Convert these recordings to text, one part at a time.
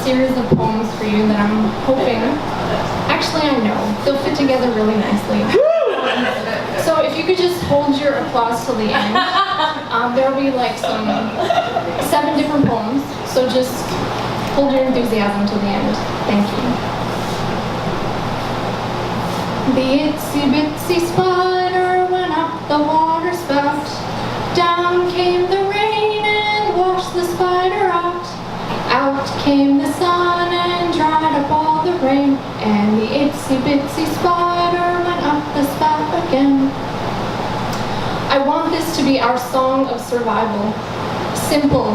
series of poems for you that I'm hoping, actually I know, they'll fit together really nicely. So if you could just hold your applause till the end, there'll be like 7 different poems, so just hold your enthusiasm till the end. Thank you. The itsy bitsy spider went up the water spout. Down came the rain and washed the spider out. Out came the sun and dried up all the rain. And the itsy bitsy spider went up the spout again. I want this to be our song of survival. Simple,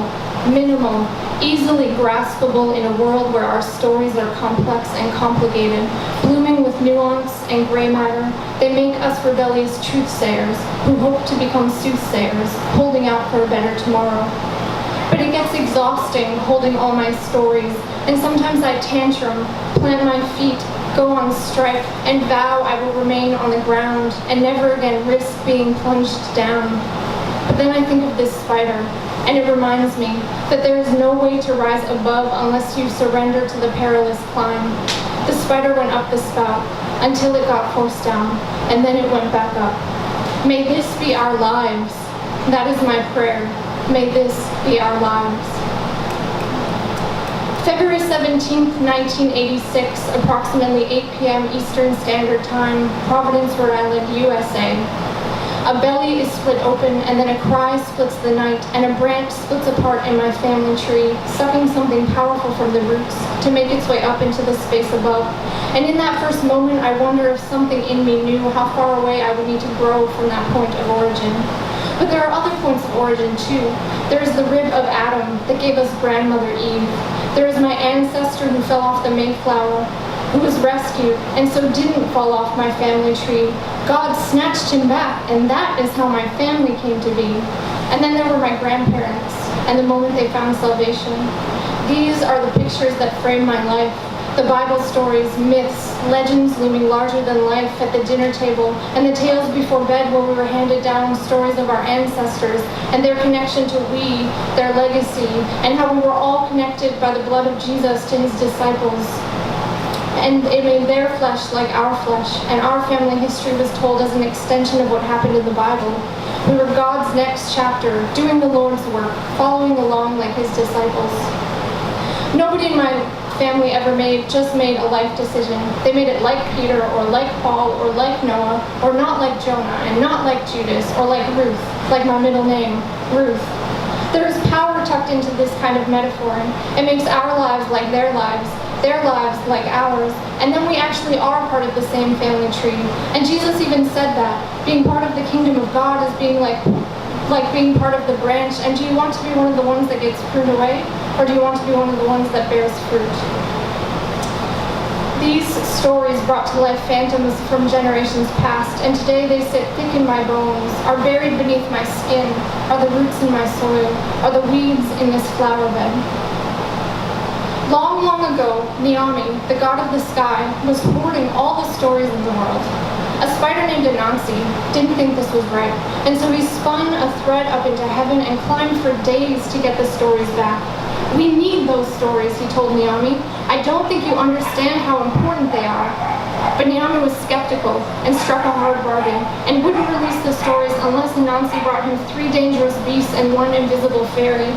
minimal, easily graspable in a world where our stories are complex and complicated, blooming with nuance and gray matter. They make us rebellious truth-sayers who hope to become soothsayers, holding out for a better tomorrow. But it gets exhausting holding all my stories, and sometimes I tantrum, plant my feet, go on strike, and vow I will remain on the ground and never again risk being plunged down. But then I think of this spider, and it reminds me that there is no way to rise above unless you surrender to the perilous climb. The spider went up the spout until it got forced down, and then it went back up. May this be our lives. That is my prayer. May this be our lives. February 17th, 1986, approximately 8 p.m. Eastern Standard Time, Providence, Rhode Island, USA. A belly is split open, and then a cry splits the night, and a branch splits apart in my family tree, sucking something powerful from the roots to make its way up into the space above. And in that first moment, I wonder if something in me knew how far away I would need to grow from that point of origin. But there are other points of origin, too. There is the rib of Adam that gave us grandmother Eve. There is my ancestor who fell off the Mayflower, who was rescued, and so didn't fall off my family tree. God snatched him back, and that is how my family came to be. And then there were my grandparents, and the moment they found salvation. These are the pictures that frame my life. The Bible stories, myths, legends looming larger than life at the dinner table, and the tales before bed where we were handed down stories of our ancestors and their connection to we, their legacy, and how we were all connected by the blood of Jesus to his disciples. And it made their flesh like our flesh, and our family history was told as an extension of what happened in the Bible. We were God's next chapter, doing the Lord's work, following along like his disciples. Nobody in my family ever just made a life decision. They made it like Peter, or like Paul, or like Noah, or not like Jonah, and not like Judas, or like Ruth, like my middle name, Ruth. There is power tucked into this kind of metaphor. It makes our lives like their lives like ours, and then we actually are part of the same family tree. And Jesus even said that being part of the kingdom of God is being like being part of the branch. And do you want to be one of the ones that gets pruned away, or do you want to be one of the ones that bears fruit? These stories brought to life phantoms from generations past, and today they sit thick in my bones, are buried beneath my skin, are the roots in my soil, are the weeds in this flower bed. Long, long ago, Naomi, the god of the sky, was hoarding all the stories of the world. A spider named Anansi didn't think this was right, and so he spun a thread up into heaven and climbed for days to get the stories back. We need those stories, he told Naomi. I don't think you understand how important they are. But Naomi was skeptical and struck a hard bargain, and wouldn't release the stories unless Anansi brought him 3 dangerous beasts and 1 invisible fairy.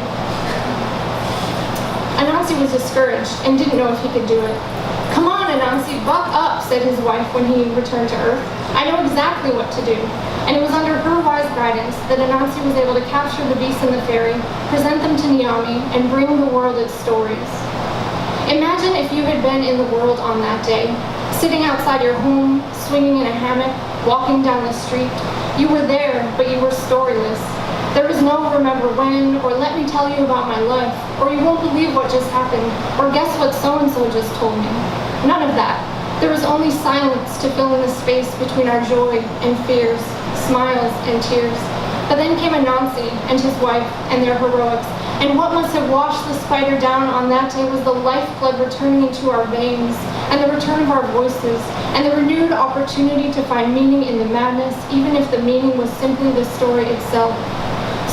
Anansi was discouraged and didn't know if he could do it. Come on, Anansi, buck up, said his wife when he returned to Earth. I know exactly what to do. And it was under her wise guidance that Anansi was able to capture the beast and the fairy, present them to Naomi, and bring the world its stories. Imagine if you had been in the world on that day, sitting outside your home, swinging in a hammock, walking down the street. You were there, but you were storyless. There was no remember when, or let me tell you about my life, or you won't believe what just happened, or guess what so-and-so just told me. None of that. There was only silence to fill in the space between our joy and fears, smiles and tears. But then came Anansi and his wife and their heroics, and what must have washed the spider down on that day was the lifeblood returning into our veins, and the return of our voices, and the renewed opportunity to find meaning in the madness, even if the meaning was simply the story itself.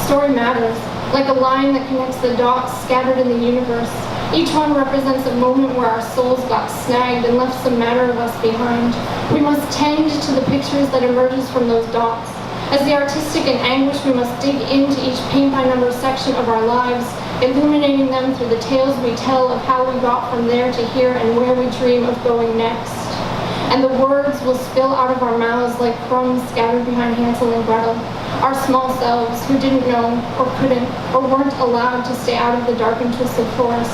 Story matters, like a line that connects the dots scattered in the universe. Each one represents a moment where our souls got snagged and left some matter of us behind. We must tend to the pictures that emerges from those dots. As the artistic in anguish, we must dig into each paint-by-number section of our lives, illuminating them through the tales we tell of how we got from there to here and where we dream of going next. And the words will spill out of our mouths like crumbs scattered behind Hansel and Gretel, our small selves who didn't know or couldn't or weren't allowed to stay out of the dark and twisted forest.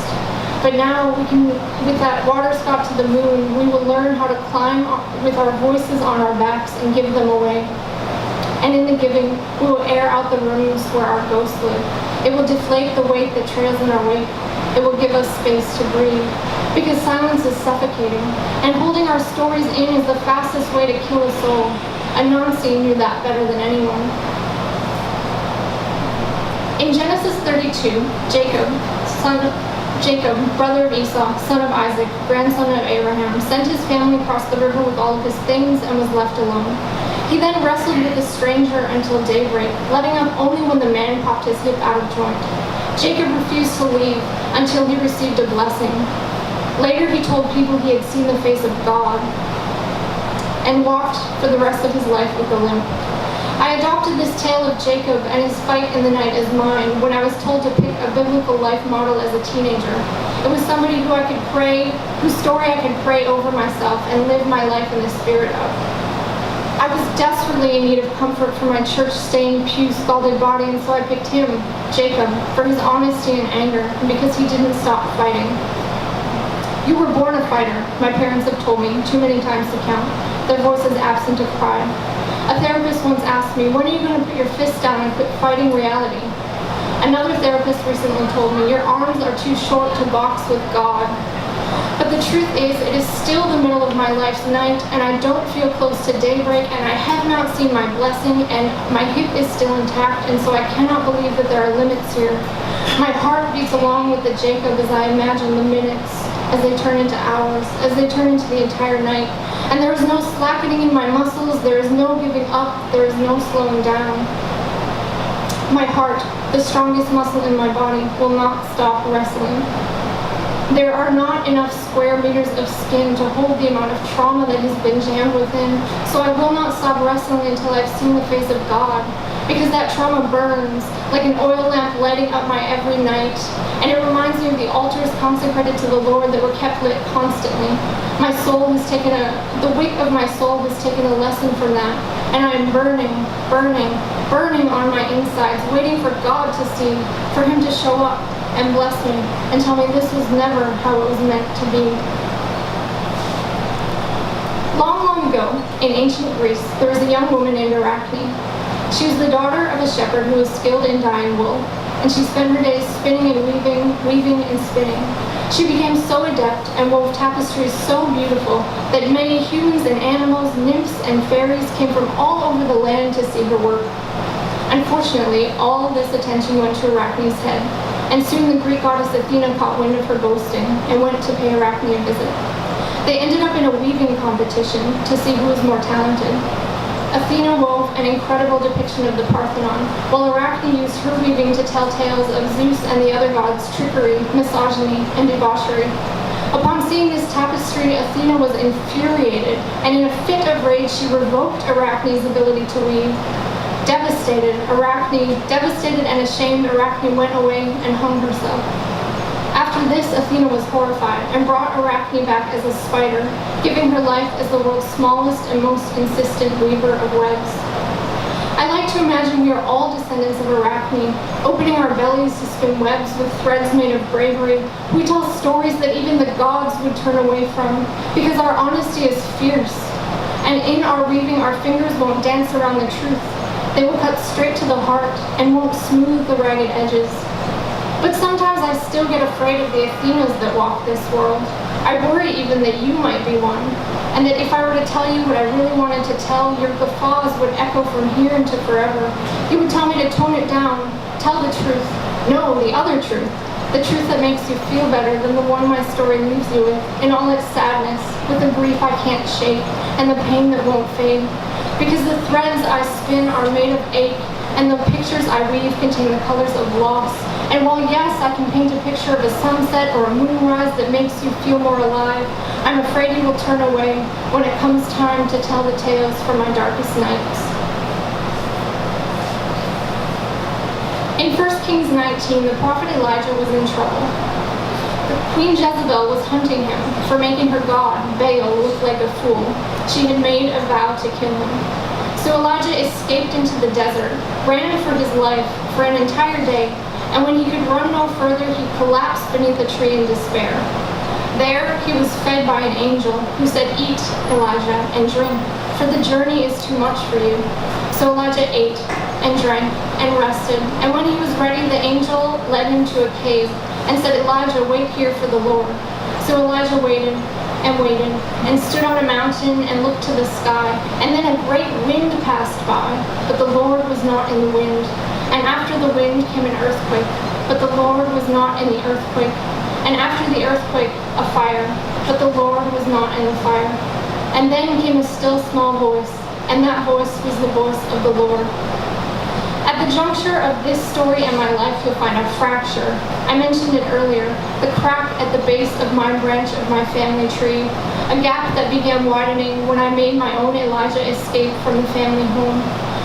But now we can, with that waterscot to the moon, we will learn how to climb with our voices on our backs and give them away. And in the giving, we will air out the rooms where our ghosts live. It will deflate the weight that trails in our wake. It will give us space to breathe. Because silence is suffocating, and holding our stories in is the fastest way to kill a soul. Anansi knew that better than anyone. In Genesis 32, Jacob, brother of Esau, son of Isaac, grandson of Abraham, sent his family across the river with all of his things and was left alone. He then wrestled with the stranger until daybreak, letting up only when the man popped his hip out of joint. Jacob refused to leave until he received a blessing. Later he told people he had seen the face of God and walked for the rest of his life with a limp. I adopted this tale of Jacob and his fight in the night as mine when I was told to pick a biblical life model as a teenager. It was somebody who I could pray, whose story I could pray over myself and live my life in the spirit of. I was desperately in need of comfort from my church-stained, pew-scalded body, and so I picked him, Jacob, for his honesty and anger, and because he didn't stop fighting. You were born a fighter, my parents have told me, too many times to count, their voices absent of pride. A therapist once asked me, when are you going to put your fist down and quit fighting reality? Another therapist recently told me, your arms are too short to box with God. But the truth is, it is still the middle of my life's night, and I don't feel close to daybreak, and I have not seen my blessing, and my hip is still intact, and so I cannot believe that there are limits here. My heart beats along with the Jacob as I imagine the minutes, as they turn into hours, as they turn into the entire night. And there is no slackening in my muscles, there is no giving up, there is no slowing down. My heart, the strongest muscle in my body, will not stop wrestling. There are not enough square meters of skin to hold the amount of trauma that has been jammed within, so I will not stop wrestling until I've seen the face of God, because that trauma burns like an oil lamp lighting up my every night, and it reminds me of the altars consecrated to the Lord that were kept lit constantly. My soul has taken the weight of my soul has taken a lesson from that, and I am burning on my insides, waiting for God to see, for him to show up and bless me and tell me this was never how it was meant to be. Long ago, in ancient Greece, there was a young woman named Arachne. She was the daughter of a shepherd who was skilled in dyeing wool, and she spent her days spinning and weaving and spinning. She became so adept and wove tapestries so beautiful that many humans and animals, nymphs and fairies came from all over the land to see her work. Unfortunately, all this attention went to Arachne's head, and soon the Greek goddess Athena caught wind of her boasting and went to pay Arachne a visit. They ended up in a weaving competition to see who was more talented. Athena wove an incredible depiction of the Parthenon, while Arachne used her weaving to tell tales of Zeus and the other gods' trickery, misogyny, and debauchery. Upon seeing this tapestry, Athena was infuriated, and in a fit of rage she revoked Arachne's ability to weave. Devastated and ashamed, Arachne went away and hung herself. After this, Athena was horrified and brought Arachne back as a spider, giving her life as the world's smallest and most consistent weaver of webs. I like to imagine we are all descendants of Arachne, opening our bellies to spin webs with threads made of bravery. We tell stories that even the gods would turn away from, because our honesty is fierce. And in our weaving, our fingers won't dance around the truth. They will cut straight to the heart and won't smooth the ragged edges. But sometimes I still get afraid of the Athenas that walk this world. I worry even that you might be one, and that if I were to tell you what I really wanted to tell, your guffaws would echo from here into forever. You would tell me to tone it down, tell the truth. No, the other truth. The truth that makes you feel better than the one my story leaves you with, in all its sadness, with the grief I can't shake, and the pain that won't fade. Because the threads I spin are made of ache, and the pictures I weave contain the colors of loss, And while yes, I can paint a picture of a sunset or a moonrise that makes you feel more alive, I'm afraid you will turn away when it comes time to tell the tales from my darkest nights. In 1 Kings 19, the prophet Elijah was in trouble. Queen Jezebel was hunting him for making her god, Baal, look like a fool. She had made a vow to kill him. So Elijah escaped into the desert, ran for his life for an entire day, and when he could run no further, he collapsed beneath a tree in despair. There, he was fed by an angel who said, "Eat, Elijah, and drink, for the journey is too much for you." So Elijah ate and drank and rested, and when he was ready, the angel led him to a cave and said, "Elijah, wait here for the Lord." So Elijah waited and stood on a mountain and looked to the sky, and then a great wind passed by, but the Lord was not in the wind. And after the wind came an earthquake, but the Lord was not in the earthquake. And after the earthquake, a fire, but the Lord was not in the fire. And then came a still small voice, and that voice was the voice of the Lord. At the juncture of this story and my life, you'll find a fracture. I mentioned it earlier, the crack at the base of my branch of my family tree, a gap that began widening when I made my own Elijah escape from the family home.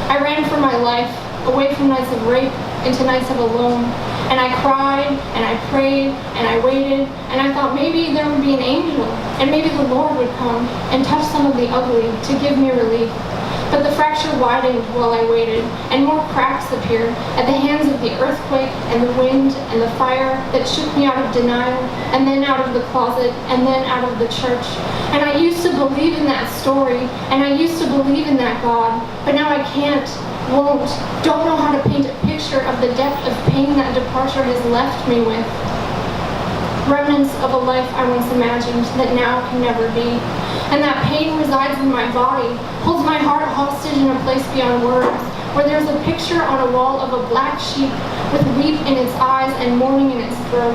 I ran for my life, away from nights of rape into nights of alone, and I cried, and I prayed, and I waited, and I thought maybe there would be an angel, and maybe the Lord would come and touch some of the ugly to give me relief. But the fracture widened while I waited, and more cracks appeared at the hands of the earthquake and the wind and the fire that shook me out of denial, and then out of the closet, and then out of the church. And I used to believe in that story, and I used to believe in that God, but now I can't, won't, don't know how to paint a picture of the depth of pain that departure has left me with. Remnants of a life I once imagined that now can never be. And that pain resides in my body, holds my heart hostage in a place beyond words, where there's a picture on a wall of a black sheep with weep in its eyes and mourning in its throat.